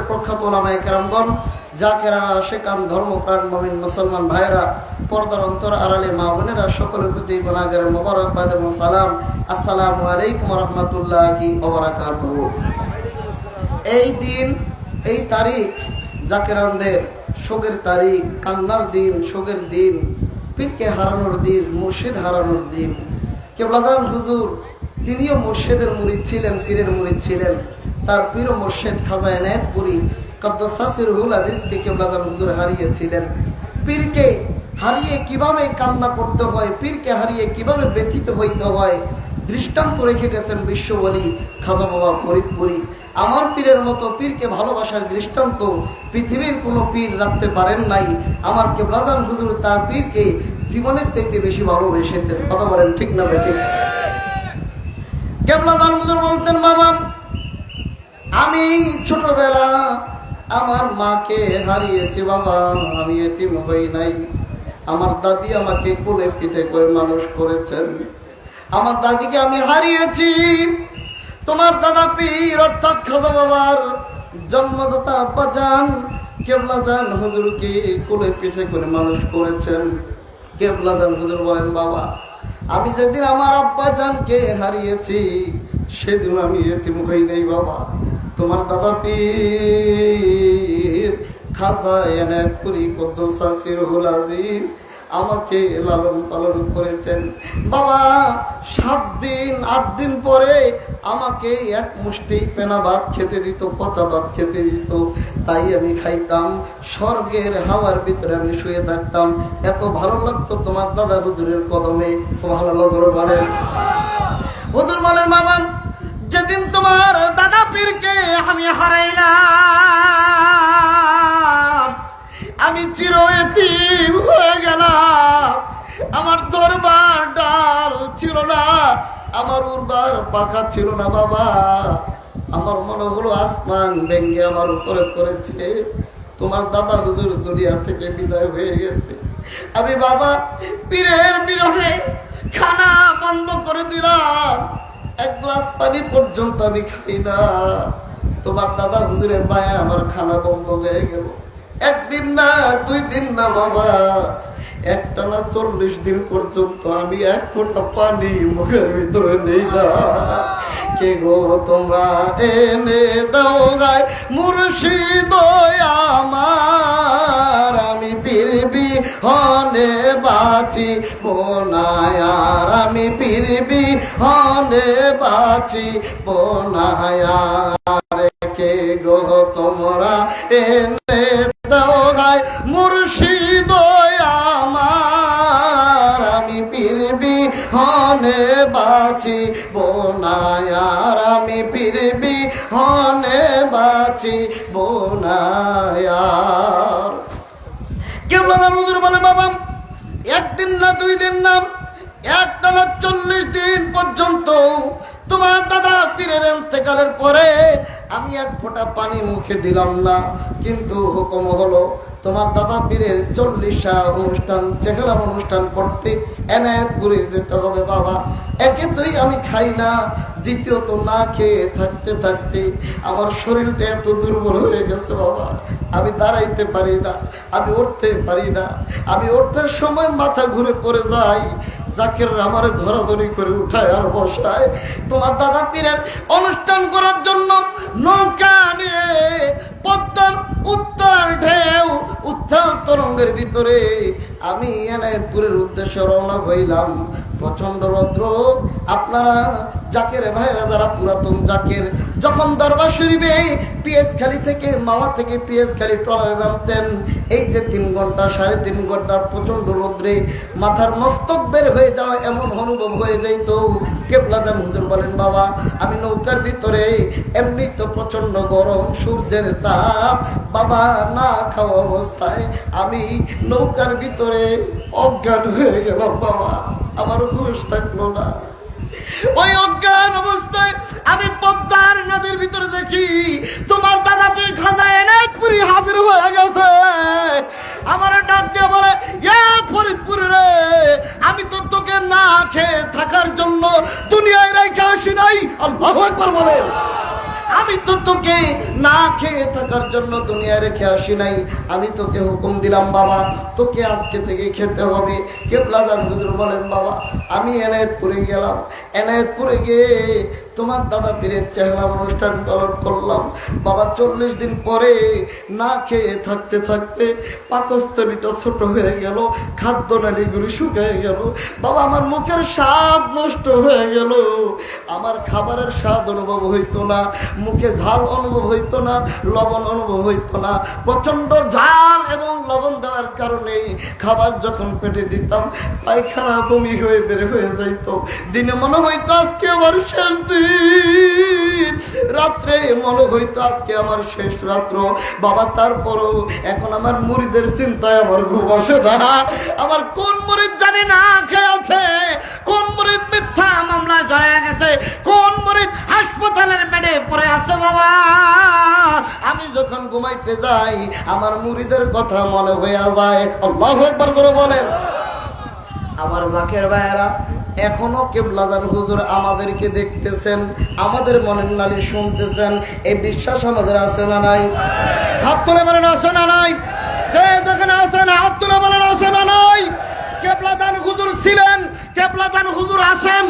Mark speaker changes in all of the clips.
Speaker 1: প্রখ্যাত ওলামায়ে কেরামগণ, জাকেরানা, শেখান, ধর্মপ্রাণ মুমিন মুসলমান ভাইরা, পর্দার অন্তর আড়ালে মা বোনেরা, সকলের প্রতি গুনাহগারের মোবারকবাদ এবং সালাম। আসসালামু আলাইকুম ওয়া রাহমাতুল্লাহি ওয়া বারাকাতুহু। এই দিন, এই তারিখ জাকেরানদের শোকের তারিখ, কান্নার দিন, শোকের দিন, পীরকে হারানোর দিন, মুর্শিদ হারানোর দিন। কেবলাদান হুজুর তিনিও মুর্শিদের মুরিদ ছিলেন, পীরের মুরিদ ছিলেন। তার পীর ও মুর্শিদ খাজা এনায়েতপুরী কদ্দুসাসির রুহুল আজিজকে কেবলাদান হুজুর হারিয়েছিলেন। পীরকে হারিয়ে কিভাবে কান্না করতে হয়, পীরকে হারিয়ে কিভাবে ব্যথিত হইতে হয়, দৃষ্টান্ত রেখে গেছেন বিশ্ববলী খাজা বাবা ফরিদপুরী। আমার পীরের মতো পীরকে ভালোবাসার দৃষ্টান্ত পৃথিবীর কোনো পীর রাখতে পারেন নাই। আমার কেবলাদান হুজুর তার পীরকে জীবনের চাইতে বেশি ভালোবেসেছেন। কথা বলেন ঠিক না বেঠিক? কেবলাদান হুজুর বলতেন, বাবা আমি ছোটবেলা আমার মাকে হারিয়েছি, বাবা আমি এতিম হই নাই। আমার দাদি আমাকে কোলে পিঠে করে মানুষ করেছেন। আমার দাদিকে আমি হারিয়েছি। তোমার দাদা পীর অর্থাৎ খাজা বাবার জন্মদাতা আব্বাজান কেবলাদান হুজুরকে কোলে পিঠে করে মানুষ করেছেন। কেবলাদান হুজুর বলেন, বাবা আমি যেদিন আমার আব্বাজানকে হারিয়েছি সেদিন আমি এতিম হই নাই। বাবা তোমার দাদা পীর খাজা এনায়েতপুরী কদ্দুসাসির রুহুল আজিজ আমাকে লালন পালন করেছেন। বাবা 7 দিন 8 দিন পরে আমাকে এক মুষ্টি পেনা ভাত খেতে দিত, পচা ভাত খেতে দিত। তাই আমি খাইতাম, স্বর্গের হাওয়ার ভিতরে আমি শুয়ে থাকতাম। এত ভালো লাগতো তোমার দাদা হুজুরের কদমে। সুবহানাল্লাহ বলেন। হুজুর বলেন, বাবা যেদিন তোমার দাদা পীরকে আমি হারাইলাম আমি চির এতিম হয়ে গেলাম। আমার দরবার ডাল ছিল না, আমার উর্বার পাখা ছিল না। বাবা আমার মনে হলো আসমান ভেঙ্গে আমার উপরে পড়েছে। তোমার দাদা হুজুর দুনিয়া থেকে বিদায় হয়ে গেছে। আমি বাবা পীরের বিরহে খানা বন্ধ করে দিলাম। 1 গ্লাস পানি পর্যন্ত আমি খাই না। তোমার দাদা হুজুরের মায়া আমার খানা বন্ধ হয়ে গেল। 1 দিন না 2 দিন না বাবা, একটানা 40 দিন পর্যন্ত আমি 1 ফোঁটা পানি মুখের ভিতরে নেই না। কে গো তোমরা এনে দাও গায় মুর্শিদ আমার, আমি পীর বিহনে বাঁচি বোনায়ার, আমি পীর বিহনে বাঁচি বোনায়ার। কে গো তোমরা এনে দাও গায় মুর্শিদ আমার, আমি পীর বিহনে বাঁচি বোনায়ার, আমি পীর বিহনে বাঁচি বোনায়ার। কেবলাদান হুজুর বলে, বাবা 1 দিন না 2 দিন না, একটানা 40 দিন পর্যন্ত তোমার দাদা পীরের ইন্তেকালের পরে আমি 1 ফোঁটা পানি মুখে দিলাম না। কিন্তু হুকুম হলো তোমার দাদা পীরের 40টা অনুষ্ঠান, চেহারা অনুষ্ঠান করতে এনায়েতপুরে যেতে হবে। বাবা একে তুই আমি খাই না, দ্বিতীয়ত না খেয়ে থাকতে থাকতে আমার শরীরটা এত দুর্বল হয়ে গেছে। বাবা আমি দাঁড়াইতে পারি না, আমি উঠতে পারি না। আমি উঠতে সময় মাথা ঘুরে পড়ে যাই। জাকের আমারে ধরাধরি করে উঠায় আর বসায়। তোমার দাদা পীরের অনুষ্ঠান করার জন্য নৌকা নিয়ে পদ্মার উত্তর ঢেউ উত্তাল তরঙ্গের ভিতরে আমি এনায়েতপুরের উদ্দেশ্যে রওনা হইলাম। প্রচন্ড রৌদ্র। আপনারা জাকের ভাইরা যারা পুরাতন জাকের, যখন দরবার শরীফে পিএসখালী থেকে মাওয়া থেকে পিএসখালী ট্রলারে নামতেন, এই যে 3 ঘন্টা 3.5 ঘন্টার প্রচন্ড রৌদ্রে মাথার মস্তক বের হয়ে যাওয়া এমন অনুভব হয়ে যাইত। কেবলাদান হুজুর বলেন, বাবা আমি নৌকার ভিতরে এমনি তো প্রচন্ড গরম, সূর্যের তাপ, বাবা না খাওয়া অবস্থায় আমি নৌকার ভিতরে অজ্ঞান হয়ে গেলাম। বাবা আমার হুঁশ থাকলো না। ওই অজ্ঞান অবস্থায় আমি পদ্মার নদীর ভিতরে দেখি তোমার দাদা পীর খাজা এনায়েতপুরী হাজির হয়ে গেছে। আমার ডাক দিয়ে বলে, ফরিদপুর রে, আমি তো তোকে না খেয়ে থাকার জন্য দুনিয়ায় রেখে আসি নাই। আল্লাহু আকবার বলে। আমি তো তোকে না খেয়ে থাকার জন্য দুনিয়ায় রেখে আসি নাই, আমি তোকে হুকুম দিলাম বাবা তোকে আজকে থেকে খেতে হবে। কেবলাদান হুজুর বলেন বাবা আমি এনায়েতপুরে গেলাম, এনায়েতপুরে গিয়ে তোমার দাদা পীরের চেহারা অনুষ্ঠান পালন করলাম। বাবা 40 দিন পরে না খেয়ে থাকতে থাকতে পাকস্থলীটা ছোট হয়ে গেল, খাদ্য নালীগুলি শুকিয়ে গেল। বাবা আমার মুখের স্বাদ নষ্ট হয়ে গেল, আমার খাবারের স্বাদ অনুভব হইতো না, মুখে ঝাল অনুভব হইতো না, লবণ অনুভব হইতো না। প্রচন্ড ঝাল এবং লবণ দেওয়ার কারণে খাবার যখন পেটে দিতাম পায়খানা বমি হয়ে বের হয়ে যাইত। দিনে মনে হইতো আজকে আমার শেষ দিন, রাত্রে মনে হইতো আজকে আমার শেষ রাত্র। বাবা তারপরও এখন আমার মুরিদের চিন্তায় আমার ঘুম আসে না। আমার কোন মুরিদ জানি না খেয়ে আছে, কোন মুরিদ মিথ্যা মামলায় জড়ায় গেছে, কোন মুরিদ হাসপাতালের বেডে পড়ে আছে। বাবা আমি যখন ঘুমাইতে যাই আমার মুরিদের কথা মনে হয়ে যায়। আল্লাহু আকবার জোরে বলেন। আমার জাকের ভাইয়েরা এখনো কেবলাদান হুজুর আমাদেরকে দেখতেছেন, আমাদের মনের নালি শুনতেছেন, এই বিশ্বাস আমাদের আছে না নাই? হাত তুলে বলেন আছে না নাই? যেখানে আছেন হাত তুলে বলেন আছে না নাই? কেবলাদান হুজুর ছিলেন, কেবলাদান হুজুর আছেন,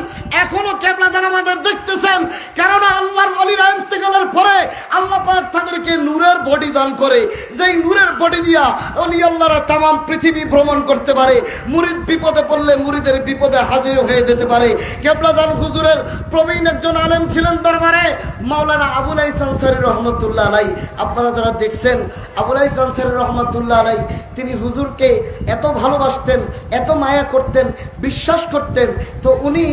Speaker 1: এখনো কেবলাদান আমাদের দেখতেছেন। কারণ আল্লাহর ওলিরা ইন্তেকালের পরে আল্লাহ পাক তাদেরকে নূরের বডি দান করে, যেই নূরের বডি দিয়া ওলি আল্লাহরা তামাম পৃথিবী ভ্রমণ করতে পারে। মুরিদ বিপদে পড়লে মুরিদের বিপদে হাজির হয়ে যেতে পারে। কেবলাদান হুজুরের প্রবীণ একজন আলেম ছিলেন দরবারে, মাওলানা আবুল আইস আনসারী রহমতুল্লাহ আলাই। আপনারা যারা দেখছেন আবুল আইস আনসারী রহমতুল্লাহ আলাই, তিনি হুজুরকে এত ভালোবাসতেন, এত মায়া করতেন, বিশ্বাস করতেন। তো উনি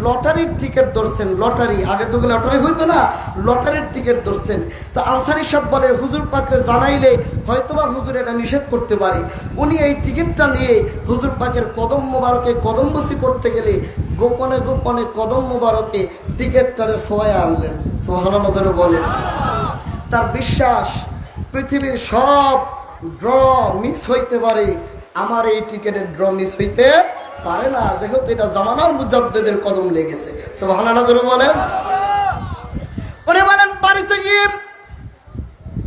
Speaker 1: লটারির টিকিট ধরছেন, লটারি আগে তো লটারি হইতো না, লটারির টিকিট ধরছেন। তো আনসারি সাহেব বলে হুজুর পাকে জানাইলে হয়তোবা হুজুর এটা নিষেধ করতে পারে। উনি এই টিকিটটা নিয়ে হুজুর পাকের কদম মোবারকে কদম বসি করতে গেলে গোপনে গোপনে কদম মোবারকে টিকিটটারে ছোঁয়া আনলেন। সুবহানাল্লাহ বলেন। তার বিশ্বাস পৃথিবীর সব ড্র মিস হইতে পারে, আমার এই টিকিটের ড্র মিস হইতে পারে না, যেহেতু এটা জামানার মুজাদ্দিদের কদম লেগেছে। সুবহানাল্লাহ বলেন। উনি বলেন বাড়িতে গিয়ে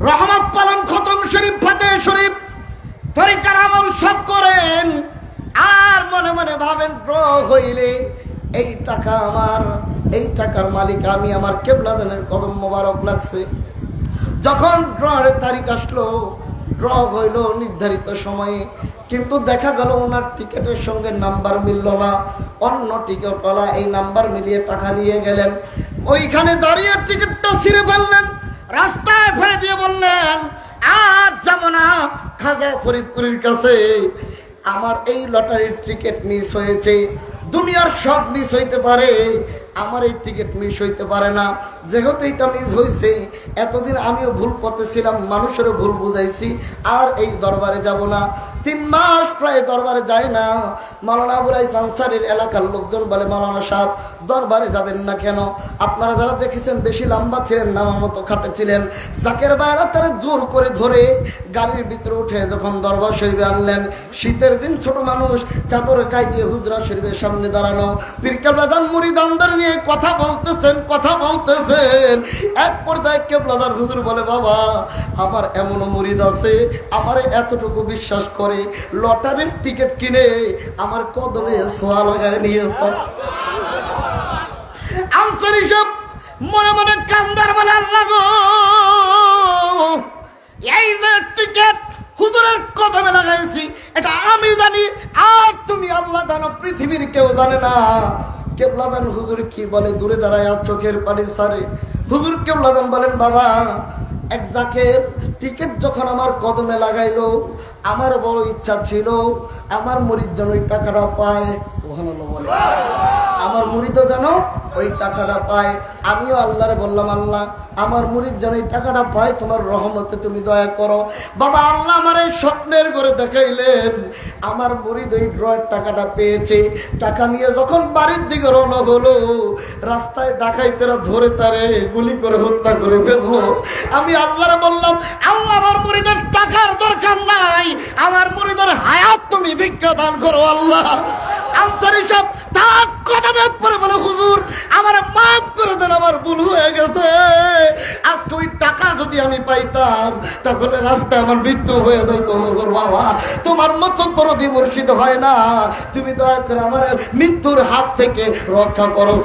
Speaker 1: রহমত পালন, খতম শরীফ, ফাতিহা শরীফ, তরিকার আমল সব করেন, আর মনে মনে ভাবেন ড্র হইলে এই টাকা আমার, এই টাকার মালিক আমি, আমার কেবলাদানের কদম মোবারক লাগছে। যখন ড্রের তারিখ আসলো, ড্র হইল নির্ধারিত সময়ে, কিন্তু দেখা গেল ওনার টিকিটের সঙ্গে নাম্বার মিলল না। অন্য টিকিটওয়ালা এই নাম্বার মিলিয়ে টাকা নিয়ে গেলেন, ওইখানে দাঁড়িয়ে টিকিটটা ছিঁড়ে ফেললেন, রাস্তায় ফেলে দিয়ে বললেন আর যাব না খাজা ফরিদপুরের কাছে, আমার এই লটারির টিকিট মিস হয়েছে। দুনিয়ার সব মিস হইতে পারে, আমার এই টিকিট মিস হইতে পারে না। যেহেতু এটা মিস হয়েছে, এতদিন আমিও ভুল পথে ছিলাম, মানুষেরও ভুল বুঝাইছি, আর এই দরবারে যাব না। 3 মাস প্রায় দরবারে যায় না। মাওলানা আবুল আইস আনসারীর এলাকার লোকজন বলে মাওলানা সাহেব দরবারে যাবেন না কেন? আপনারা যারা দেখেছেন বেশি লম্বা ছিলেন না, আমার মতো খাটে ছিলেন। জাকের ভাইরা তারা জোর করে ধরে গাড়ির ভিতরে উঠে যখন দরবার শরীফে আনলেন, শীতের দিন ছোট মানুষ চাদর গায়ে দিয়ে হুজরা শরীফের সামনে দাঁড়ানো, পীর কেবলাদান মুরিদানদের নিয়ে কথা বলতেছেন, কথা বলতেছেন। এক পর্যায়ে কেবলাদান হুজুর বলে বাবা আমার এমনও মুরিদ আছে আমারে এতটুকু বিশ্বাস করে লটারির টিকিট কিনে আমার কদমে ছোঁয়া লাগায় নিয়েছে। আনসারী সাহেব মনে মনে কান্দার বলে আল্লাহ গো, এই যে টিকিট হুজুরের কদমে লাগাইছি এটা আমি জানি, আর তুমি আল্লাহ জানো, পৃথিবীর কেউ জানে না। কেবলাদান হুজুর কি বলে দূরে দাঁড়ায় আর চোখের পানি সারে। হুজুর কেবলাদান বলেন বাবা এক জাকের টিকিট যখন আমার কদমে লাগাইলো, আমার বড় ইচ্ছা ছিল আমার মুরিদ যেন ওই টাকাটা পায়। সুবহানাল্লাহ বলে, আমার মুরিদও যেন ওই টাকাটা পায়। আমিও আল্লাহরে বললাম আল্লাহ আমার মুরিদ যেন এই টাকাটা পায়, তোমার রহমতে তুমি দয়া করো। বাবা আল্লাহ আমার এই স্বপ্নের করে দেখাইলেন, আমার মুরিদ ওই ড্রয়ের টাকাটা পেয়েছে। টাকা নিয়ে যখন বাড়ির দিকে রওনা হলো, রাস্তায় ডাকাইতেরা ধরে তারে গুলি করে হত্যা করে ফেললো। আমি আল্লাহরে বললাম আল্লাহ আমার মুরিদের টাকার দরকার নাই, আমার মুরিদের হায়াত তুমি ভিক্ষা দান করো আল্লাহ। আনসারী সাহেব তাক কদমে পড়ে বলে হুজুর আমার মাফ করে দেন, আমার ভুল হয়ে গেছে। আজকে ওই টাকা যদি আমি পাইতাম তাহলে রাস্তায় আমার মৃত্যু হয়ে যেত। হুজুর বাবা তোমার মতো দরদি মুর্শিদ হয় না, তুমি দয়া করে আমার মৃত্যুর হাত থেকে রক্ষা করো।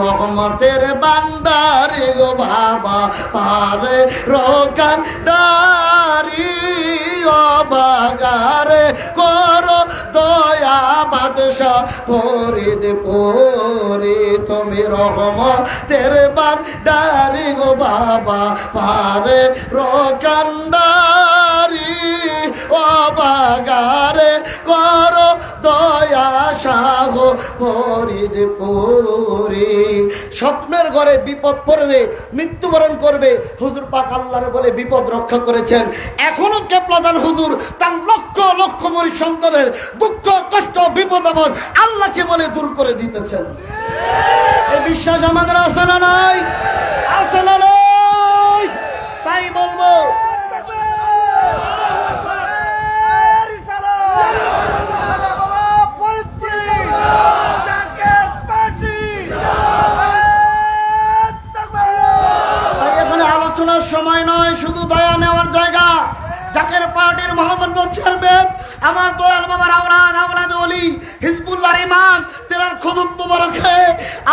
Speaker 1: রহমতের বান্দারি গো বাবা পারে রোকান্ডারি ও বাগারে করো দয়া বাদশা ফরিদ পুরি, তুমি রহমতের বান্দারি গো বাবা পারে রোকান্ডারি ও বাগারে করো দয়া শাহ ফরিদ পুরি। স্বপ্নের ঘরে বিপদ পড়বে, মৃত্যুবরণ করবে, হুজুর পাক আল্লাহর বলে বিপদ রক্ষা করেছেন। এখনো কেবলাদান হুজুর তার লক্ষ লক্ষ মরিদ সন্তানের দুঃখ কষ্ট বিপদ আপদ আল্লাহকে বলে দূর করে দিতেছেন। এই বিশ্বাস আমাদের আছে না নাই? আছে না নাই? তাই বলবো আলোচনার সময় নয়, শুধু দয়া নেওয়ার জায়গা। জাকের পার্টির মোহাম্মদ চেয়ারম্যান আমার দয়াল বাবার আওলাদ আওলাদ ওলি হিজবুল্লাহর ইমাম তেনার কদম মুবারকে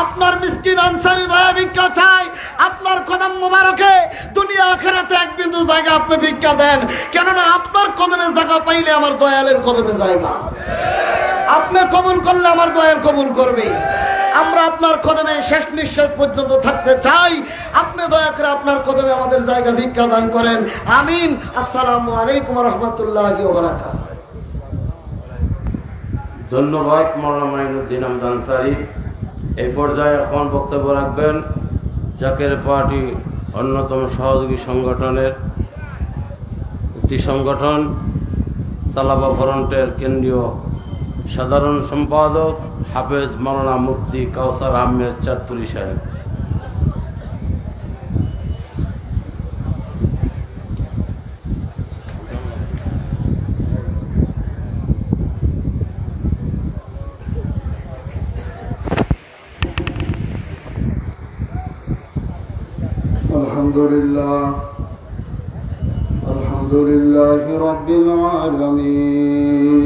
Speaker 1: আপনার মিসকিন আনসারি দয়া ভিক্ষা চাই। আপনার কদম মুবারকে দুনিয়া আখিরাতে এক বিন্দু জায়গা আপনি ভিক্ষা দেন, কেননা আপনার কদমে জায়গা পাইলে আমার দয়ালের কদমে জায়গা। আপনি কবুল করলে আমার দয়াল কবুল করবে। আমরা আপনার কদমে শেষ নিঃশ্বাস পর্যন্ত থাকতে চাই। আপনি দয়া করে আপনার কদমে আমাদের জায়গা ভিক্ষা দান করেন, আমিন। আসসালামু আলাইকুম রহমতুল্লাহি ওয়া বারাকাতুহু।
Speaker 2: ধন্যবাদ মাওলানা মাইনুদ্দিন আহমদ আনসারী। এই পর্যায়ে এখন বক্তব্য রাখবেন জাকের পার্টি অন্যতম সহযোগী সংগঠনের একটি সংগঠন তালাবা ফ্রন্টের কেন্দ্রীয় সাধারণ সম্পাদক হাফেজ মাওলানা মুফতি কাউসার আহমেদ চাঁদপুরি সাহেব।
Speaker 3: আলহামদুলিল্লাহ রাব্বিল আলামিন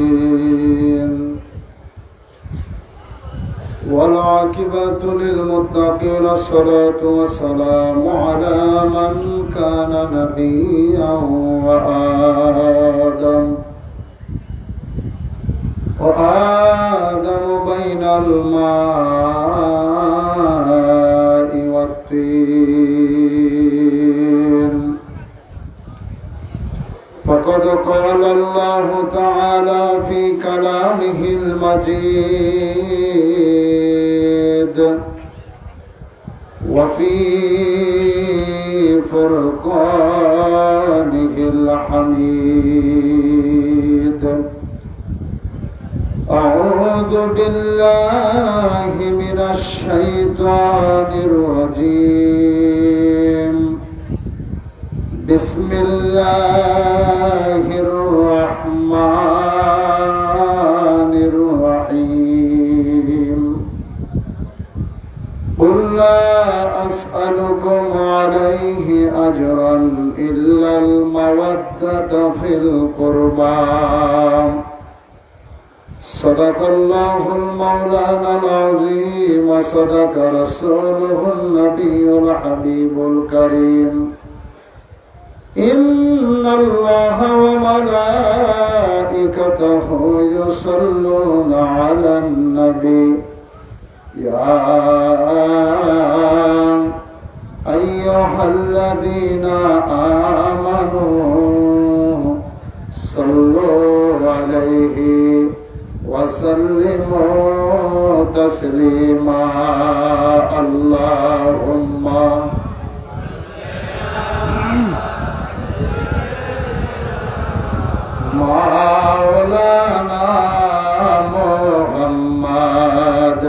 Speaker 3: ওয়াল আকিবাতু লিল মুত্তাকিন আসসালাতু ওয়াসসালামু আলা মান কানা নাবিয়্যান ওয়া আদম বাইনাল মা'i wat-tin। فقد قال الله تعالى في كلامه المجيد وفي فرقانه الحميد أعوذ بالله من الشيطان الرجيم بسم الله الرحمن الرحيم قل لا أسألكم عليه أجرا إلا المودة في القربى صدق الله المولانا العظيم وصدق رسوله النبي الحبيب الكريم إن الله وملائكته يصلون على النبي يا أيها الذين آمنوا صلوا عليه وسلموا تسليما اللهم مولانا محمد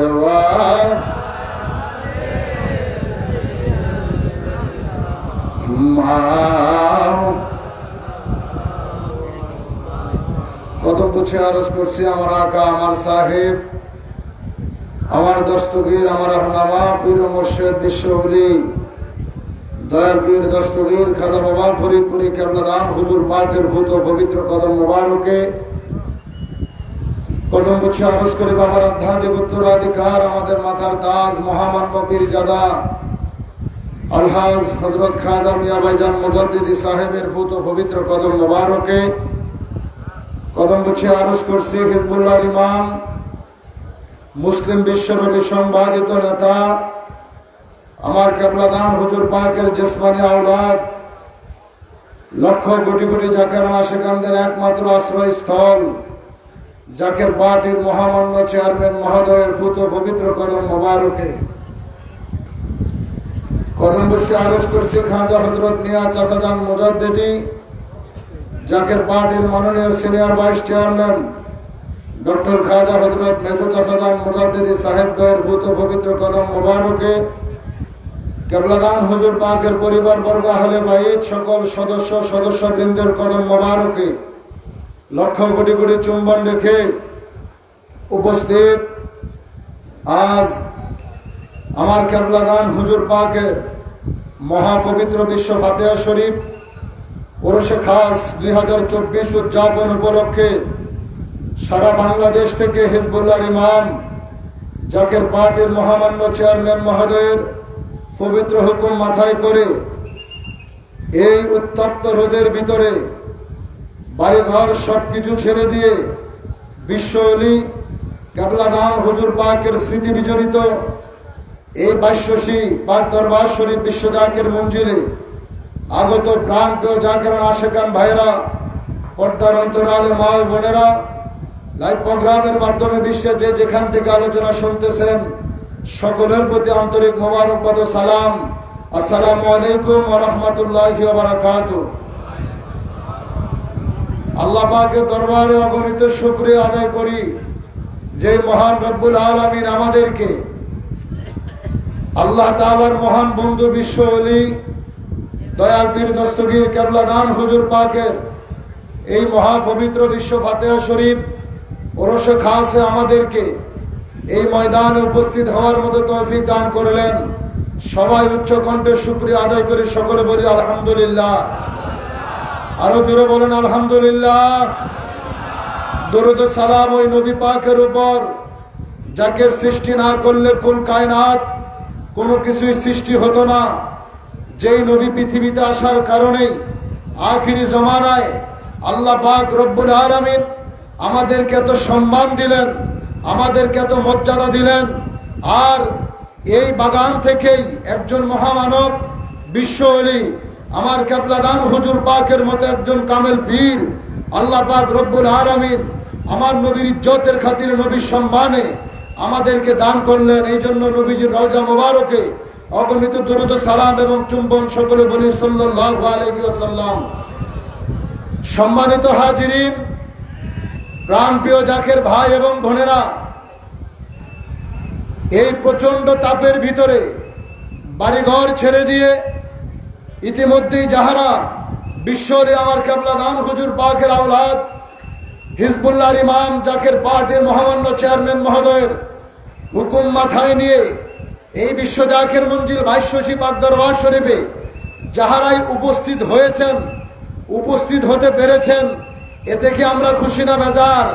Speaker 3: কত বুঝে আরজ করছি আমার আকা আমার সাহেব আমার দস্তগীর, আমার রহনামা, পীর ও মুর্শিদ বিশ্বলি দয়াল পীর দস্তগীর খাজা বাবা ফরিদপুরি কেবলাদান হুজুর পাকের ভূত পবিত্র কদম মোবারকে কদম গুছে আরজ করে বাবার আধ্যাত্মিক উত্তরাধিকার আমাদের মাথার তাজ মহামান্য পীরজাদা আলহাজ হযরত খাজা মিয়া ভাইজান মুজাদ্দিদি সাহেবের ভূত পবিত্র কদম মোবারকে কদম গুছে আরজ করছি হিজবুল্লাহর ইমাম, মুসলিম বিশ্বনবী সংবাদিত নেতা, আমার কেবলাদান হুজুর পাকের জিসমানি আওলাদ, লক্ষ কোটি কোটি জাকের আশিকানদের একমাত্র আশ্রয়স্থল জাকের পার্টির মহামান্য চেয়ারম্যান মহোদয়ের ফুত পবিত্র কদম মোবারকে কদম বসে আরজ করছে খাজা হযরত মিয়া চাচাজান মুজাদ্দিদি জাকের পার্টির মাননীয় সিনিয়র ভাইস চেয়ারম্যান ডক্টর খাজা হযরত মেজু চাচাজান মুজাদ্দিদি সাহেব দয়ের ভূত পবিত্র কদম মোবারকে কেবলাদান হুজুর পাকের পরিবার বর্গ আহলে বাইত সকল সদস্যবৃন্দের কদম মোবারকে লক্ষ কোটি কোটি চুম্বন রেখে উপস্থিত আজ আমার কেবলাদান হুজুর পাকের মহাপবিত্র বিশ্ব ফাতিহা শরীফ ওরসে খাস 2024 উদযাপন উপলক্ষে সারা বাংলাদেশ থেকে হিজবুল্লাহর ইমাম জাকের পার্টির মহামান্য চেয়ারম্যান মহোদয়ের পবিত্র হুকুম মাথায় করে এই উত্তপ্ত রোদের ভিতরে বাড়িঘর সবকিছু ছেড়ে দিয়ে বিশ্বলি কেবলাদান হুজুর পাকের স্মৃতি বিজড়িত এই বাইশ্বসী পাক দরবার শরীফ বিশ্ব জাকের মঞ্জিলে আগত প্রাণপ্রিয় জাকের আশেকান ভাইরা, পর্দার অন্তরালে মা ও বোনেরা, লাইভ প্রোগ্রামের মাধ্যমে বিশ্বে যে যেখান থেকে আলোচনা শুনতেছেন সকলের প্রতি আন্তরিক মোবারকবাদ ও সালাম। আসসালামু আলাইকুম ওয়া রাহমাতুল্লাহি ওয়া বারাকাতুহু। আল্লাহ পাকের দরবারে অগণিত শুকরিয়া আদায় করি যে মহান রব্বুল আলামিন আমাদেরকে আল্লাহ তাআলার মহান বন্ধু বিশ্ব ওলি দয়াল পীর দস্তগীর কেবলাদান হুজুর পাকের এই মহাপবিত্র বিশ্ব ফাতিহা শরীফ ওরসে খাসে আমাদেরকে এই ময়দানে উপস্থিত হওয়ার মতো তৌফিক দান করলেন। সবাই উচ্চ কণ্ঠে শুকরিয়া আদায় করে সকলে বলি আলহামদুলিল্লাহ। আরো জোরে বলেন আলহামদুলিল্লাহ। দরুদ ও সালাম ওই নবী পাকের উপর যাকে সৃষ্টি না করলে কুল কায়নাত কোনো কিছুই সৃষ্টি হতো না, যেই নবী পৃথিবীতে আসার কারণেই আখিরি জমানায় আল্লাহ পাক রব্বুল আলামিন আমাদেরকে এত সম্মান দিলেন, আমাদেরকে এত মর্যাদা দিলেন। আর এই বাগান থেকেই একজন মহামানব বিশ্ব ওলি আমার কেবলাদান হুজুর পাকের মতো একজন কামেল পীর আল্লাহ পাক রব্বুল আলামিন আমার নবীর ইজ্জতের খাতিরে নবীর সম্মানে আমাদেরকে দান করলেন। এই জন্য নবীজির রওজা মোবারকে অগণিত দরুদ ও সালাম এবং চুম্বন সকলে বলি সাল্লাল্লাহু আলাইহি ওয়াসাল্লাম। সম্মানিত হাজিরিন, প্রাণপ্রিয় জাকের ভাই এবং বোনেরা, এই প্রচন্ড তাপের ভিতরে বাড়িঘর ছেড়ে দিয়ে ইতিমধ্যেই যাহারা বিশ্বরে আমার কেবলাদান হুজুর পাকের আওলাদ হিজবুল্লাহর ইমাম জাকের পার্টির মহামান্য চেয়ারম্যান মহোদয়ের হুকুম মাথায় নিয়ে এই বিশ্ব জাকের মঞ্জিল বাইশ্বসী পাক দরবার শরীফে যাহারাই উপস্থিত হয়েছেন, উপস্থিত হতে পেরেছেন, এতে কি আমরা খুশি না বেজার?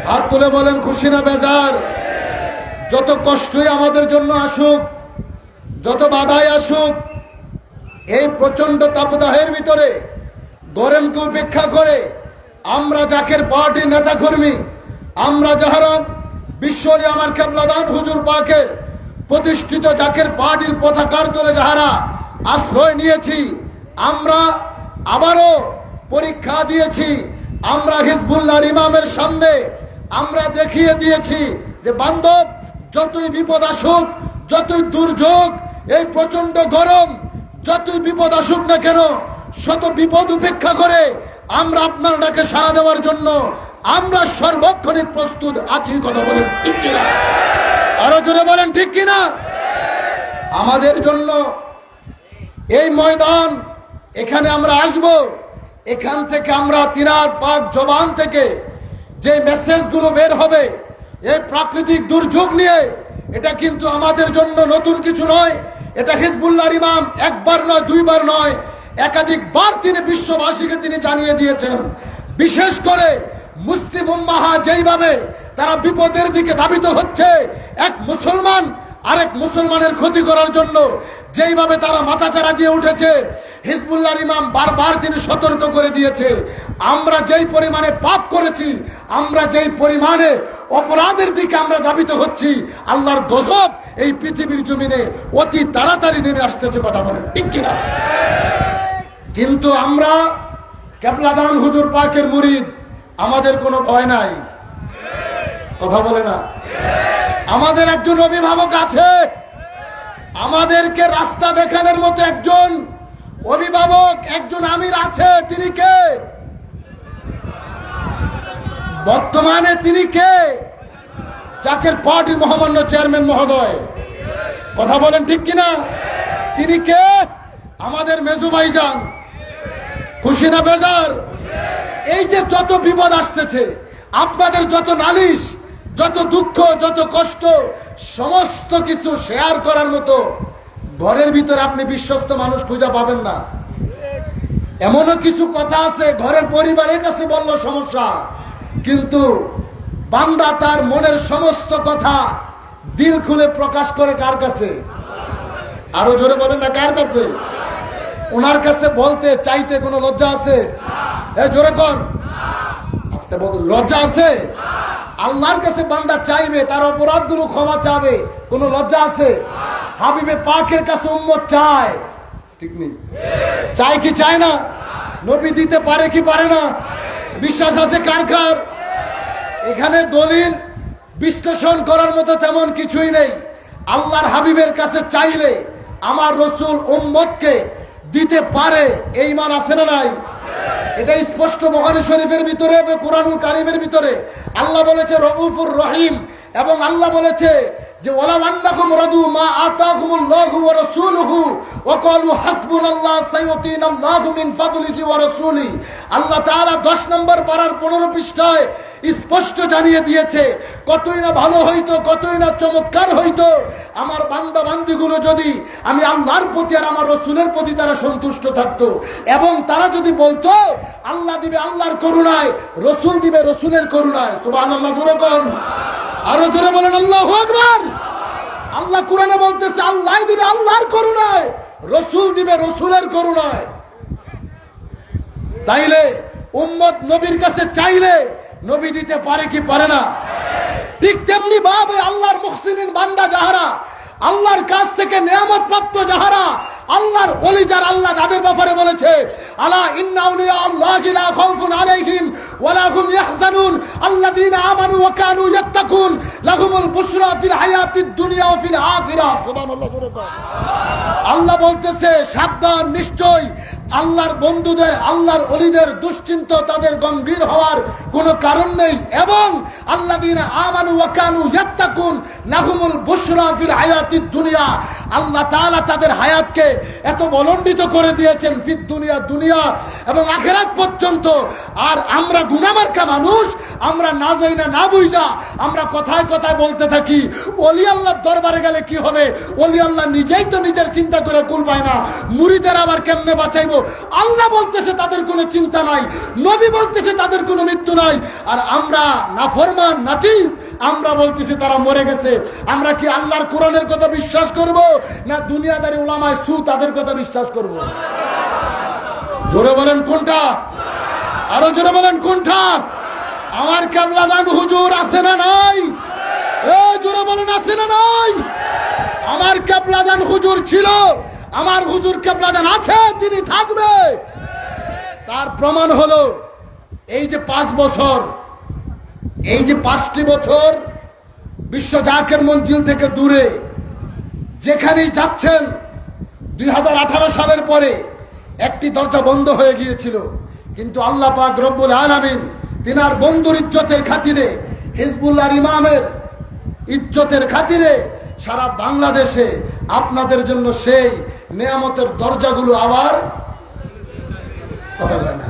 Speaker 3: হাত তুলে বলেন খুশি না বেজার? যত কষ্টই আমাদের জন্য আসুক, যত বাধাই আসুক, এই প্রচন্ড তাপদাহের ভিতরে গরমকে উপেক্ষা করে আমরা জাকের পার্টির নেতা কর্মী, আমরা যাহারা বিশ্বরে আমার কেবলাদান হুজুর পাকের প্রতিষ্ঠিত জাকের পার্টির পতাকার তলে যাহারা আশ্রয় নিয়েছি, আমরা আবারও পরীক্ষা দিয়েছি। আমরা হিজবুল্লাহর ইমামের সামনে আমরা দেখিয়ে দিয়েছি যে বান্ধব, যতই বিপদ আসুক, যতই দুর্যোগ, এই প্রচন্ড গরম, যতই বিপদ আসুক না কেন, শত বিপদ উপেক্ষা করে আমরা আপনার ডাকে সাড়া দেওয়ার জন্য আমরা সর্বক্ষণে প্রস্তুত আছি। কথা বলেন ঠিক কিনা? আরো জোরে বলেন ঠিক কিনা? আমাদের জন্য এই ময়দান, এখানে আমরা আসব, এখান থেকে আমরা তিনার পাক জবান থেকে যে মেসেজগুলো বের হবে এই প্রাকৃতিক দুর্যোগ নিয়ে, এটা কিন্তু আমাদের জন্য নতুন কিছু নয়। এটা হিজবুল্লাহর ইমাম একবার নয়, দুইবার নয়, একাধিকবার তিনি বিশ্ববাসীকে তিনি জানিয়ে দিয়েছেন। বিশেষ করে মুসলিম উম্মাহ যেইভাবে তারা বিপদের দিকে ধাবিত হচ্ছে, এক মুসলমান আরেক মুসলমানের ক্ষতি করার জন্য যেইভাবে তারা মাথাচাড়া দিয়ে উঠেছে, হিজবুল্লাহর ইমাম বারবার তিনি সতর্ক করে দিয়েছে, আমরা যেই পরিমাণে পাপ করেছি, আমরা যেই পরিমাণে অপরাধের দিকে আমরা ধাবিত হচ্ছি, আল্লাহর গজব এই পৃথিবীর জমিনে অতি তাড়াতাড়ি নেমে আসতেছে। কথা বলেন ঠিক কিনা? কিন্তু আমরা কেবলাদান হুজুর পাকের মুরিদ, আমাদের কোনো ভয় নাই। কথা বলে না? আমাদের একজন অভিভাবক আছে, আমাদেরকে রাস্তা দেখানোর মতো একজন অভিভাবক, একজন আমির আছে। তিনি কে? বর্তমানে তিনি কে? জাকের পার্টির মহামান্য চেয়ারম্যান মহোদয়। কথা বলেন ঠিক কিনা? তিনি কে? আমাদের মেজু ভাইজান। খুশি না বেজার? এই যে যত বিপদ আসতেছে, আপনাদের যত নালিশ, যত দুঃখ, যত কষ্ট, সমস্ত কিছু শেয়ার করার মতো ঘরের ভিতরে আপনি বিশ্বস্ত মানুষ খুঁজে পাবেন না। এমনও কিছু কথা আছে ঘরের পরিবারের কাছে বলল সমস্যা, কিন্তু বান্দা তার মনের সমস্ত কথা দিল খুলে প্রকাশ করে কার কাছে? আরো জোরে বলেন না, কার কাছে? ওনার কাছে বলতে চাইতে কোনো লজ্জা আছে? জোরে কোন, আস্তে বল, লজ্জা আছে? আল্লাহর কাছে বান্দা চাইবে, তার অপরাধগুলো ক্ষমা চাবে, কোনো লজ্জা আছে? হাবিবে পাকের কাছে উম্মত চায়, ঠিক নেই? চায় কি চায় না? নবী দিতে পারে কি পারে না? বিশ্বাস আছে কার কার? এখানে দলিল বিশ্লেষণ করার মতো তেমন কিছুই নেই। আল্লাহর হাবিবের কাছে চাইলে আমার রসুল উম্মতকে দিতে পারে, এই মান আছে না নাই? এটা স্পষ্ট বুখারী শরীফের ভিতরে এবং কুরআনুল কারীমের ভিতরে আল্লাহ বলেছে রউফুর রহিম, এবং আল্লাহ বলেছে যে ওয়ালাউ আন্নাকুম রাদু মা আতাকুমুল্লাহু ওয়া রাসূলুহু ওয়া ক্বালু হাসবুনাল্লাহু সাইয়ুতিনাল্লাহু মিন ফাদলিহি ওয়া রাসূলি। আল্লাহ তাআলা 10 নম্বর পারার 15 পৃষ্ঠায় স্পষ্ট জানিয়ে দিয়েছে, কতই না ভালো হইতো, কতই না চমৎকার হইতো আমার বান্দা বান্দিগুলো যদি আমি আল্লাহর প্রতি আর আমার রসুলের প্রতি তারা সন্তুষ্ট থাকতো, এবং তারা যদি বলতো আল্লাহ দিবে আল্লাহর করুণায়, রসুল দিবে রসুলের করুণায়। সুবহানাল্লাহ, জোরে বলেন, আরো জোরে বলেন আল্লাহু আকবার। আল্লাহ কোরআনে বলতেছে আল্লাহ দিবে আল্লাহর করুণায়, রসুল দিবে রসুলের করুণায়। তাইলে উম্মত নবীর কাছে চাইলে নবী দিতে পারে কি পারে না? ঠিক তেমনি ভাবে আল্লাহর মুহসিনিন বান্দা যাহারা, আল্লাহর কাছ থেকে নিয়ামত প্রাপ্ত যাহারা, আল্লাহর ওলি যারা, আল্লাহ যাদের ব্যাপারে বলেছে আলা ইন্না আউলিয়া আল্লাহি লা খাউফুন আলাইহিম ওয়া লা হুম ইয়াহজানুন আল্লাযীনা আমানু ওয়া কানু ইয়াত্তাকুন লাহুমুল বুশরা ফিল হায়াতিদ দুনিয়া ওয়া ফিল আখিরাহ। সুবহানাল্লাহ, জোরে বল। আল্লাহ বলতেছে সাবধান, নিশ্চয় আল্লাহর বন্ধুদের, আল্লাহর ওলিদের দুশ্চিন্তা তাদের গম্ভীর হওয়ার কোনো কারণ নেই, এবং আল্লাযীনা আমানু ওয়া কানু ইয়াত্তাকুন লাহুমুল বুশরা ফিল হায়াতিদ দুনিয়া। আল্লাহ তাআলা তাদের হায়াতকে এত বলন্ডিত করে দিয়েছেন ফিদ দুনিয়া, দুনিয়া এবং আখিরাত পর্যন্ত। আর আমরা গুনাহমার্কা মানুষ, আমরা না যাই না, না বুঝা আমরা কথায় কথায় বলতে থাকি ওলি আল্লাহর দরবারে গেলে কি হবে? ওলি আল্লাহ নিজেই তো নিজের চিন্তা করে কুল পায় না, মুরিদের আবার কেমনে বাঁচাইবো? আল্লাহ বলতেছে তাদের কোনো চিন্তা নাই, নবী বলতেছে তাদের কোনো মৃত্যু নাই, আর আমরা নাফরমান নাচিস, আমরা বলতেছি তারা মরে গেছে। আমরা কি আল্লাহর কোরআনের কথা বিশ্বাস করব, না দুনিয়াদারি উলামায়ে সু তাদের কথা বিশ্বাস করব? জোরে বলেন কোনটা? আরো জোরে বলেন কোনটা? আমার কেবলাদান হুজুর আছে না নাই? জোরে বলেন আছে না নাই? আমার কেবলাদান হুজুর ছিল, আমার হুজুর কেবলাদান আছে, তিনি থাকবে। তার প্রমাণ হলো এই যে 5 বছর, এই যে 5টি বছর বিশ্ব জাকের মঞ্জিল থেকে দূরে যেখানেই যাচ্ছেন, 2018 সালের পরে একটি দরজা বন্ধ হয়ে গিয়েছিল, কিন্তু আল্লাহ পাক রব্বুল আলামিন তিনার বন্ধুর ইজ্জতের খাতিরে, হিজবুল্লাহর ইমামের ইজ্জতের খাতিরে সারা বাংলাদেশে আপনাদের জন্য সেই নিয়ামতের দরজাগুলো আবার কথা বলে না,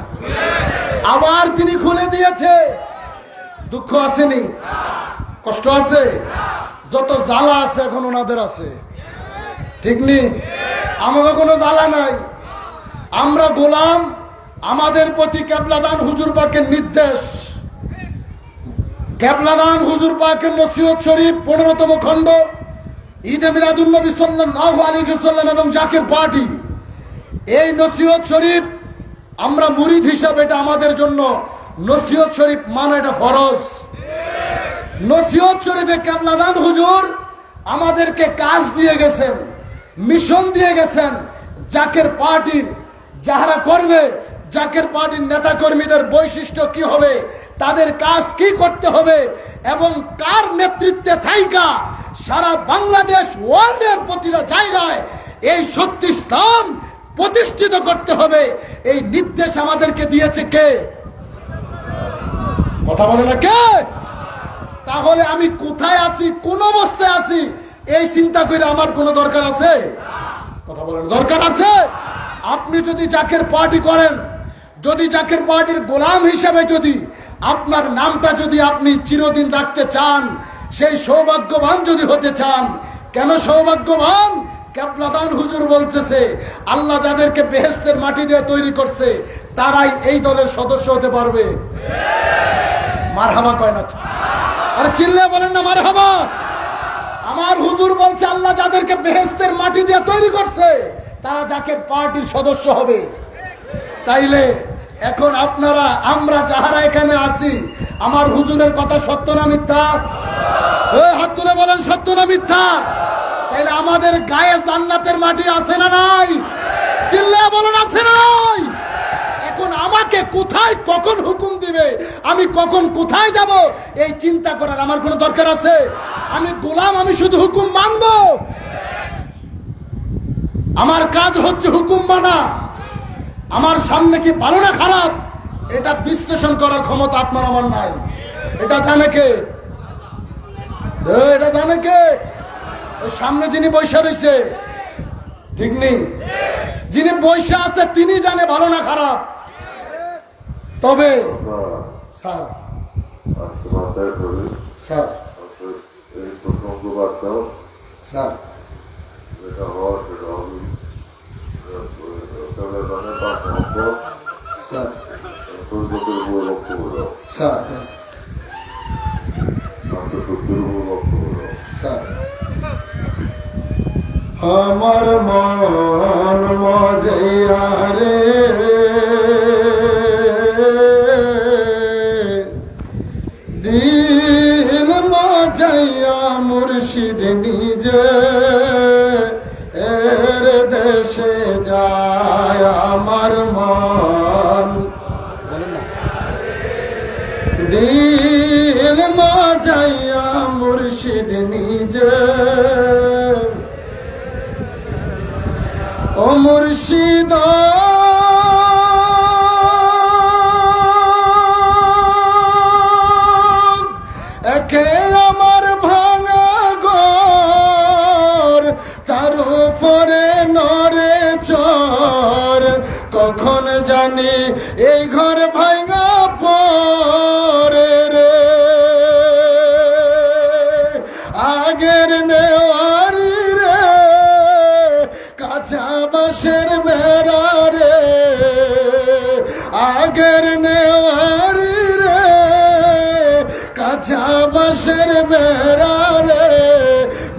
Speaker 3: আবার তিনি খুলে দিয়েছে। দুঃখ আসেনি? কষ্ট আছে? যত জ্বালা আছে এখন ওনাদের আছে, ঠিক নি? আমাকে কোনো জ্বালা নাই, আমরা গোলাম। আমাদের প্রতি কেবলাদান হুজুর পাকের নির্দেশ, কেবলাদান হুজুর পাকের নসিহত শরীফ 15তম খণ্ড, ঈদে মিলাদুন নবী সাল্লাল্লাহু আলাইহি ওয়াসাল্লাম এবং জাকের পার্টি, এই নসিহত শরীফ আমরা মুরিদ হিসাবে এটা আমাদের জন্য নসিহত শরীফ মানা এটা ফরজ। নসিহত শরীফে কেবলাদান হুজুর আমাদেরকে কাজ দিয়ে গেছেন, মিশন দিয়ে গেছেন। জাকের পার্টির যারা করবে, জাকের পার্টির নেতা কর্মীদের বৈশিষ্ট্য কি হবে, তাদের কাজ কি করতে হবে এবং কার নেতৃত্বে থাইকা সারা বাংলাদেশ ওয়ার্ল্ডের প্রতিটা জায়গায় এই সত্য ইসলাম প্রতিষ্ঠিত করতে হবে, এই নির্দেশ আমাদেরকে দিয়েছে কে? কথা বলে না কে? তাহলে আমি কোথায় আছি, কোন অবস্থায় আছি, এই চিন্তা করে আমার কোনো দরকার আছে? কথা বলেন, দরকার আছে? আপনি যদি জাকের পার্টি করেন, যদি জাকের পার্টির গোলাম হিসেবে যদি আপনার নামটা যদি আপনি চিরদিন রাখতে চান, সেই সৌভাগ্যবান যদি হতে চান, কেন সৌভাগ্যবান? কেবলাদান হুজুর বলতেছে আল্লাহ যাদেরকে বেহেশতের মাটি দিয়ে তৈরি করছে তারাই এই দলের সদস্য হতে পারবে। মারহাবা কয় না? আরে চিল্লে বলেন না মারহাবা। আমার হুজুর বলছে আল্লাহ যাদেরকে বেহেশতের মাটি দিয়ে তৈরি করছে তারা জাকের পার্টির সদস্য হবে। তাইলে এখন আপনারা, আমরা যাহারা এখানে আছি, আমার হুজুরের কথা সত্য না মিথ্যা? হাত তুলে বলেন সত্য না মিথ্যা? তাইলে আমাদের গায়ে জান্নাতের মাটি আছে না নাই? চিল্লে বলেন আছে না নাই? এখন আমাকে কোথায় কখন হুকুম দিবে, আমি কখন কোথায় যাব, এই চিন্তা করার আমার কোনো দরকার আছে? আমি গোলাম, আমি শুধু হুকুম মানব। আমার কাজ হচ্ছে হুকুম মানা। আমার সামনে কি ভালো না খারাপ এটা বিশ্লেষণ করার ক্ষমতা আপনার আমার নাই। এটা জানে কে? এটা জানে কে? ওই সামনে যিনি বৈশা রয়েছে, ঠিক নেই? যিনি বৈশা আছে তিনি জানে ভালো না খারাপ। তবে sir sir sir sir sir আমার মন মজাইয়া রে দিল মজাইয়া মুর্শিদ নিজে এর দেশে যায় আমার মন। দিল মজাইয়া মুর্শিদ নিজে, ও মুর্শিদ একে আমার ভাঙা ঘর, তার উপরে নরে চর, কখন জানি এই ঘর ভাঙা পরে রে। আগের নেওয়ারি রে কাঁচা বাঁশের বেড়া রে, আগের নেওয়ারি রে কাঁচা বাঁশের বেড়া রে,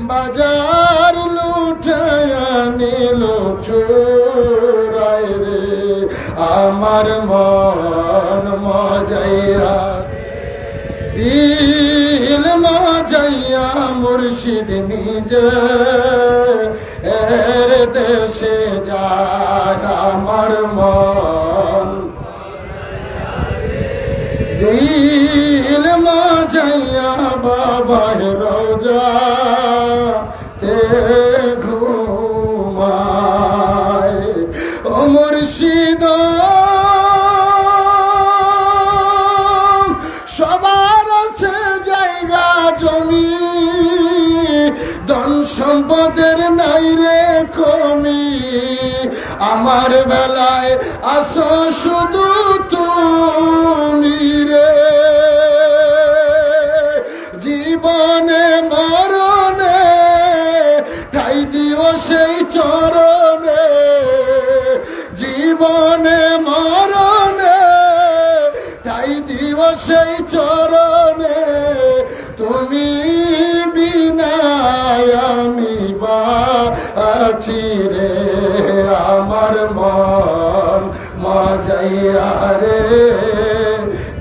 Speaker 3: বাজার লুটায়া নিল চোরাই রে আমার মন মজাইয়া, দিল মজাইয়া মুর্শিদ নিজে এর দেশে যায় আমার মন। দিল মজাইয়া বাবার রোজা তে ঘুমায়, ও মুর্শিদ সবার আছে জায়গা জমি, ধন সম্পদের নাই রে কমি, আমার বেলায় আসো শুধু তুমি রে। জীবন সেই চরণে, তুমি বিনায় আমি বাঁচি রে, আমার মন মজাইয়া রে,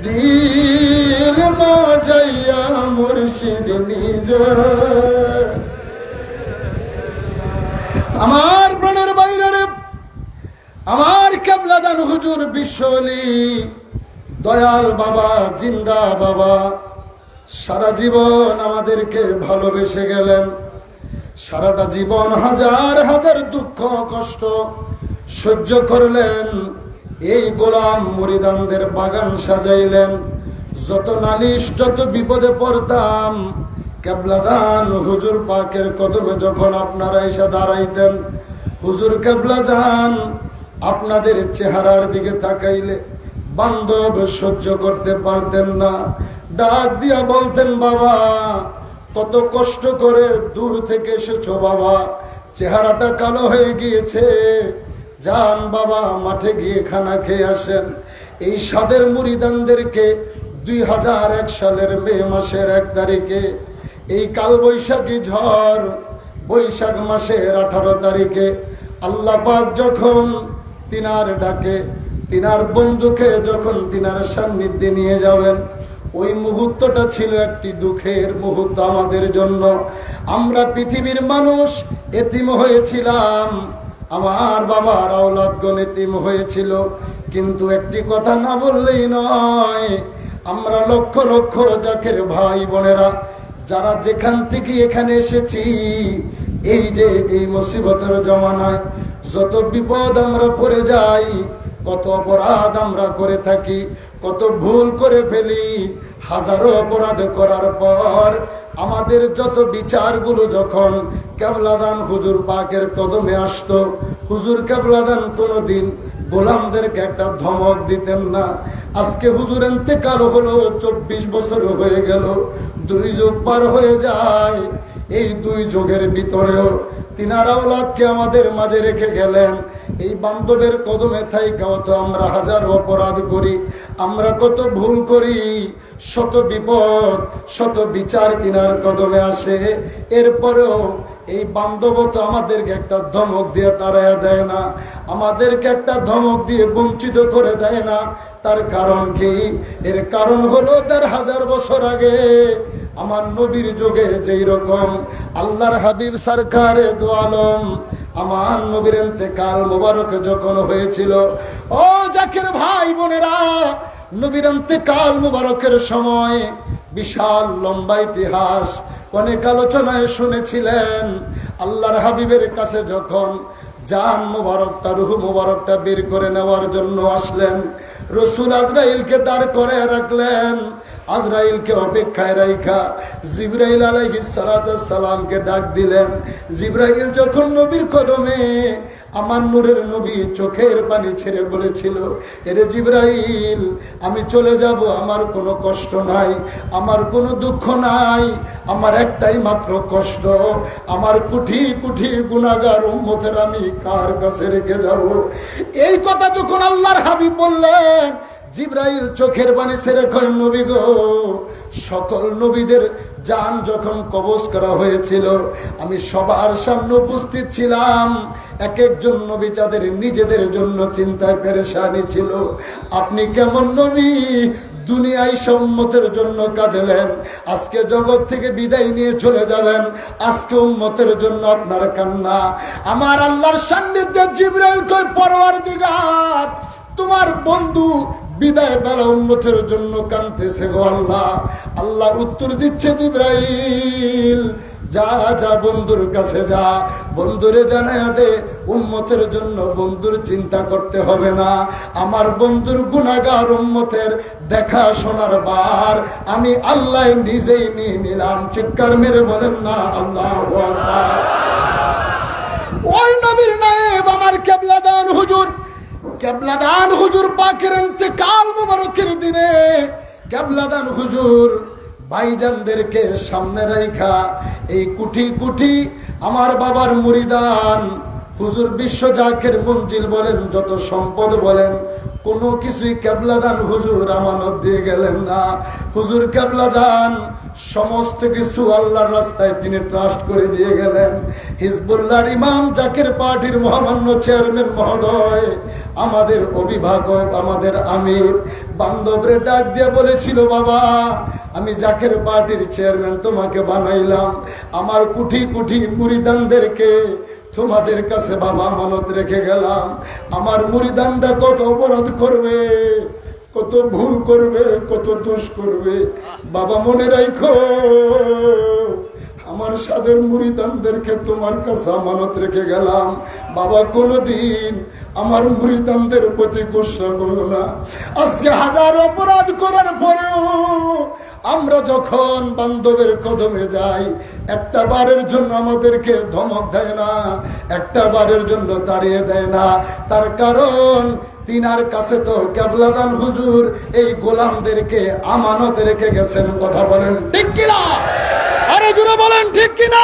Speaker 3: দিল মজাইয়া মুর্শিদ নিজ। আমার প্রাণের বাইরে আমার কেবলাদান হুজুর বিশ্বলি দয়াল বাবা, জিন্দা বাবা, সারা জীবন আমাদেরকে ভালোবেসে গেলেন। সারাটা জীবন হাজার হাজার দুঃখ কষ্ট সহ্য করলেন। এই গোলাম মুরিদানদের বাগান সাজাইলেন। যত নালিশ, যত বিপদে পড়তাম, কেবলাদান হুজুর পাকের কদমে যখন আপনারা এসে দাঁড়াইতেন, হুজুর কেবলা যান আপনাদের চেহারার দিকে তাকাইলে বান্ধব সহ্য করতে পারতেন না। ডাক দিয়া বলতেন, বাবা কত কষ্ট করে দূর থেকে এসেছো বাবা, চেহারাটা কালো হয়ে গিয়েছে, যান বাবা মাঠে গিয়ে খানা খেয়ে আসেন। এই সাদের মুরিদানদেরকে 2001 সালের মে মাসের 1 তারিখে এই কালবৈশাখী ঝড়, বৈশাখ মাসের 18 তারিখে আল্লাহ পাক যখন তিনার ডাকে, তিনার বন্ধুকে যখন তিনার সান্নিধ্যে নিয়ে যাবেন, ওই মুহূর্তটা ছিল একটি দুঃখের মুহূর্ত আমাদের জন্য। আমরা পৃথিবীর মানুষ এতিম হয়েছিলাম, আমার বাবার আওলাদগণ এতিম হয়েছিল, কিন্তু একটি কথা না বললেই নয়, আমরা লক্ষ লক্ষ জাকের ভাই বোনেরা যারা যেখান থেকে এখানে এসেছি, এই যে এই মুসিবতের জমানায় যত বিপদ আমরা পড়ে যাই, কত অপরাধ আমরা করে থাকি, কত ভুল করে ফেলি, হাজারো অপরাধ করার পর আমাদের যত বিচারগুলো যখন কেবলাদান হুজুর পাকের কদমে আসতো, হুজুর কেবলাদান কোনোদিন গোলামদেরকে একটা ধমক দিতেন না। আজকে হুজুর ইন্তেকাল হলো, 24 বছর হয়ে গেল, 2 যুগ পার হয়ে যায়। এই 2 যুগের ভিতরেও তিনার আওলাদকে আমাদের মাঝে রেখে গেলেন। এই বান্ধবের কদমে থাইকাও তো আমরা হাজারো অপরাধ করি, আমরা কত ভুল করি, শত বিপদ শত বিচার তিনার কদমে আসে। এরপরেও এই বান্ধব তো আমাদেরকে একটা ধমক দিয়ে তাড়াইয়া দেয় না, আমাদেরকে একটা ধমক দিয়ে বঞ্চিত করে দেয় না। তার কারণ কি? এর কারণ হলো 1000 বছর আগে আমার নবীর যুগে যেই রকম আল্লাহর হাবিব সরকারে দু আলম আমার নবীর ইন্তেকাল মোবারক যখন হয়েছিল, ও জাকের ভাই বোনেরা, নবীর ইন্তেকাল মোবারকের সময় বিশাল লম্বা ইতিহাস অনেক আলোচনায় শুনেছিলেন। আল্লাহর হাবিবের কাছে যখন জান মুবারকটা, রূহ মুবারকটা বের করে নেওয়ার জন্য আসলেন, রসুল আজরাইলকে দাঁড় করে রাখলেন। আজরাইলকে অপেক্ষায় রাইখা জিবরাইল আলাইহিস সালাতু সালামকে ডাক দিলেন। জিবরাইল যখন নবীর কদমে, আমার নূরের নবী চোখের পানি ছেড়ে বলেছিল, এরে জিবরাইল আমি চলে যাব, আমার কোনো কষ্ট নাই, আমার কোনো দুঃখ নাই, আমার একটাই মাত্র কষ্ট, আমার কোটি কোটি গুনাহগার উম্মতের আমি কার কাছে রেখে যাব। এই কথা যখন আল্লাহর হাবিব বললেন, জিবরাইল চোখের পানি ছেড়ে কয়, নবী গো, সকল নবীদের জান যখন কবজ করা হয়েছিল আমি সবার সামনে উপস্থিত ছিলাম। এক একজন নবী যাদের নিজেদের জন্য চিন্তায় পেরেশানি ছিল, আপনি কেমন নবী দুনিয়ায় উম্মতের জন্য কাঁদলেন, আজকে জগৎ থেকে বিদায় নিয়ে চলে যাবেন, আজকে উম্মতের জন্য আপনার কান্না। আমার আল্লাহর সান্নিধ্যে জিবরাইল কয়, পরওয়ারদিগার তোমার বন্ধু বিদায় বেলা উম্মতের জন্য কাঁদতেছে গো আল্লাহ। আল্লাহ উত্তর দিচ্ছে, জিবরাইল যা যা বন্ধুর কাছে যা, বন্ধুরে জানায়া দে উম্মতের জন্য বন্ধুর চিন্তা করতে হবে না, আমার বন্ধুর গুনাহগার উম্মতের দেখা শোনার বার আমি আল্লাহ নিজেই নিয়ে নিলাম। চিৎকার মেরে বলেন না আল্লাহু আকবার। ওই নবীর নায়েব আমার কেবলাদান হুজুর, কেবলাদান হুজুর পাকের ইন্তেকাল মুবারকের দিনে কেবলাদান হুজুর ভাইজানদেরকে সামনে রাইখা এই কুঠি কুঠি আমার বাবার মুরিদান হুজুর বিশ্ব জাকের মঞ্জিল বলেন, যত সম্পদ বলেন, কোনো কিছুই কেবলা দান হুজুর আমানত দিয়ে গেলেন না। হুজুর কেবলা যান সমস্ত কিছু আল্লাহর রাস্তায় তিনি ট্রাস্ট করে দিয়ে গেলেন। হিজবুল্লাহর ইমাম জাকের পার্টির মহামান্য চেয়ারম্যান মহোদয়, আমাদের অভিভাবক, আমাদের আমির বান্ধবরে ডাক দিয়ে বলেছিল, বাবা আমি জাকের পার্টির চেয়ারম্যান তোমাকে বানাইলাম, আমার কোটি কোটি মুরিদানদেরকে তোমাদের কাছে বাবা আমানত রেখে গেলাম। আমার মুরিদানরা কত অপরাধ করবে, কত ভুল করবে, কত দোষ করবে, বাবা মনে রাখো আমার সাদের মুরিদানদেরকে তোমার কাছে আমানত রেখে গেলাম। বাবা কোনদিন আমার মুরিদানদের প্রতি গুসা করো না। আজকে হাজার অপরাধ করার পরেও আমরা যখন বান্ধবের কদমে যাই, একটা বারের জন্য আমাদেরকে ধমক দেয় না, একটা বারের জন্য দাঁড়িয়ে দেয় না। তার কারণ তিনার কাছে তো কেবলাদান হুজুর এই গোলামদেরকে আমানত রেখে গেছেন। কথা বলেন ঠিক কিনা? আরে জোরে বলেন ঠিক কিনা?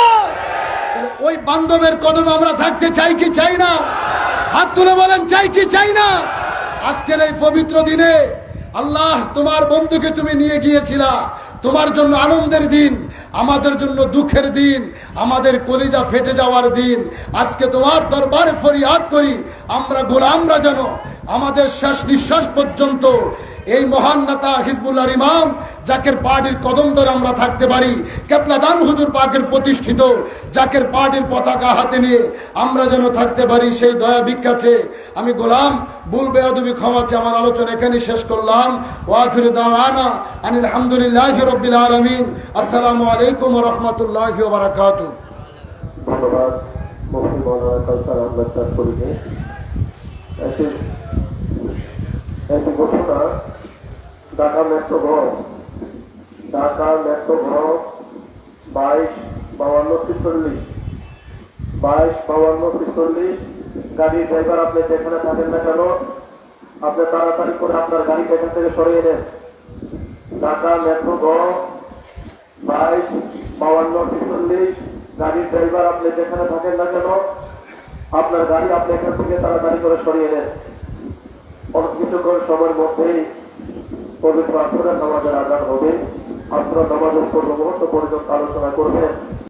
Speaker 3: ওই বান্ধবের কদমে আমরা থাকতে চাই কি চাই না? হাত তুলে বলেন চাই কি চাই না? আজকের এই পবিত্র দিনে আল্লাহ তোমার বন্ধুকে তুমি নিয়ে গিয়েছিলা, তোমার জন্য আনন্দের দিন, আমাদের জন্য দুঃখের দিন, আমাদের কলিজা ফেটে যাওয়ার দিন। আজকে তোমার দরবারে ফরিয়াদ করি, আমরা গোলামরা যেন আমাদের শেষ নিঃশ্বাস পর্যন্ত এই মহান নেতা হিজবুল্লাহর ইমাম জাকের পার্টির কদম ধরে আমরা থাকতে পারি। কেবলাদান হুজুর পাকের প্রতিষ্ঠিত জাকের পার্টির পতাকা হাতে নিয়ে আমরা যেন থাকতে পারি, সেই দয়া ভিক্ষাছে আমি গোলাম ভুল বেয়াদবি ক্ষমা চেয়ে আমার আলোচনা এখানে শেষ করলাম। ওয়া আখিরু দাওয়ানা আনিল হামদুলিল্লাহি রাব্বিল আলামিন। আসসালামু আলাইকুম ওয়া রাহমাতুল্লাহি ওয়া বারাকাতুহু।
Speaker 4: ধন্যবাদ মুফতি মাওলানা কাউসার আহমদ চাঁদপুরীকে। একটি ঘোষণা, ঢাকা মেট্রো ভ 22-52-46 গাড়ির ড্রাইভার আপনি যেখানে থাকেন না কেন, আপনি তাড়াতাড়ি করে আপনার গাড়িটা এখান থেকে সরিয়ে নেন। ঢাকা মেট্রো ভ 22-52-46 গাড়ির ড্রাইভার আপনি যেখানে থাকেন না কেন, আপনার গাড়ি আপনি এখান থেকে তাড়াতাড়ি করে সরিয়ে নেন। অল্প কিছুক্ষণ সময়ের মধ্যেই পবিত্র আসরের নামাজের আযান হবে। আসরের নামাজের পূর্ব মুহূর্ত পর্যন্ত আলোচনা করবেন